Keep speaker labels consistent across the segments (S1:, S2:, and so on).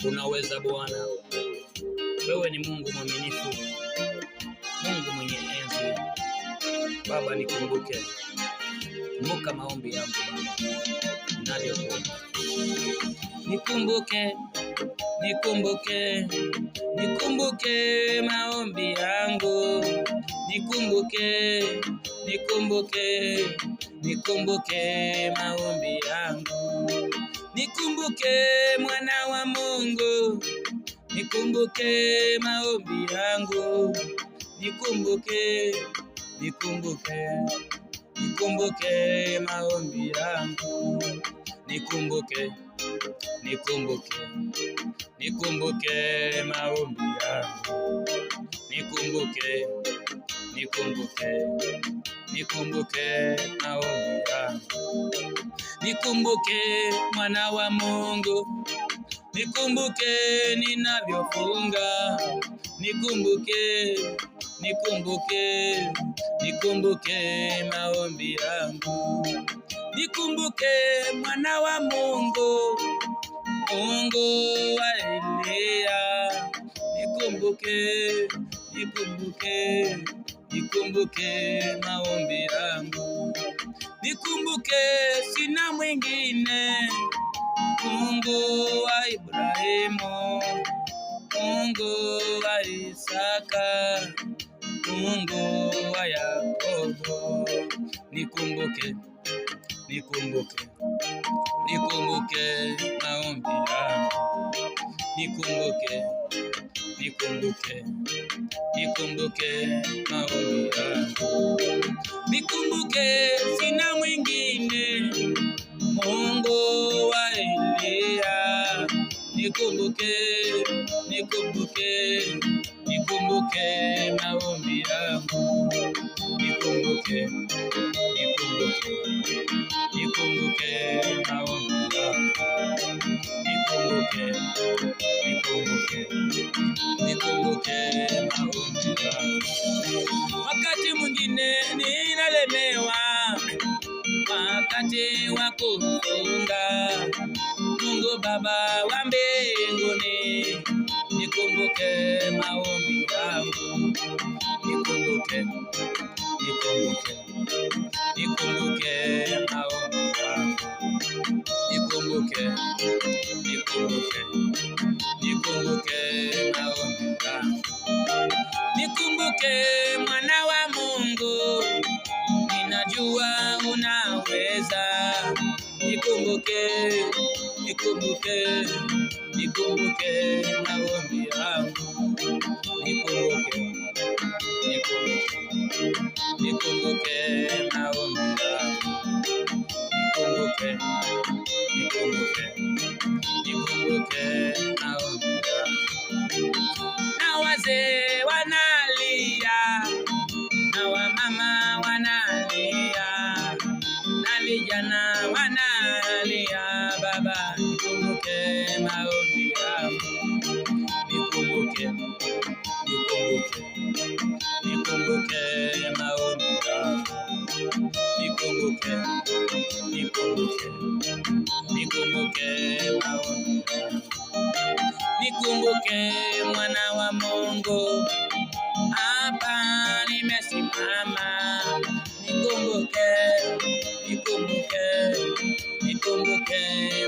S1: Unaweza Bwana, wewe ni Mungu mwaminifu, Mungu mwenye enzi. Baba, nikumbuke, kumbuka maombi yangu Baba, ninavyokuomba. Nikumbuke, nikumbuke, nikumbuke maombi yangu. Nikumbuke, nikumbuke, nikumbuke maombi yangu. Nikumbuke mwana wa Mungu, nikumbuke maombi yangu. Nikumbuke, nikumbuke, nikumbuke maombi yangu. Nikumbuke, nikumbuke, nikumbuke maombi yangu. Nikumbuke, nikumbuke, nikumbuke maombi yangu. Nikumbuke mwana wa Mungu, nikumbuke ninavyofunga. Nikumbuke, nikumbuke, nikumbuke maombi yangu. Nikumbuke mwana wa Mungu, Mungu wa Elia. Nikumbuke, nikumbuke, nikumbuke maombi yangu. Nikumbuke sina mwingine, Mungu wa Ibrahimu, Mungu wa Isaka, Mungu wa Yakobo. Nikumbuke, nikumbuke, nikumbuke maombi yangu. Nikumbuke, nikumbuke, nikumbuke maombi yangu. Nikumbuke sina mwingine, Mungu wa Elia. Nikumbuke, nikumbuke, nikumbuke maombi yangu. Nikumbuke, nikumbuke, nikumbuke maombi yangu. Nikumbuke, nikumbuke, nikumbuke maombi yangu. Wakati mwingine ninalemewa, wakati wa kufunga. Mungu Baba wa mbinguni, nikumbuke maombi yangu. Nikumbuke, nikumbuke, nikumbuke maombi yangu. Nikumbuke, nikumbuke, nikumbuke maombi yangu. Nikumbuke mwana wa Mungu, ninajua unaweza. Nikumbuke, nikumbuke, nikumbuke maombi yangu. Nikumbuke, nikumbuke, nikumbuke maombi yangu. Nikumbuke, nikumbuke, nikumbuke maombi yangu. Na wazee wanalia, na wamama wanalia, na vijana wanalia. Baba, nikumbuke maombi yangu. Nikumbuke, nikumbuke, nikumbuke maombi yangu. Nikumbuke, nikumbuke, nikumbuke maombi yangu. Nikumbuke mwana wa Mungu, hapa nimesimama. Nikumbuke, nikumbuke, nikumbuke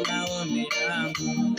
S1: maombi yangu.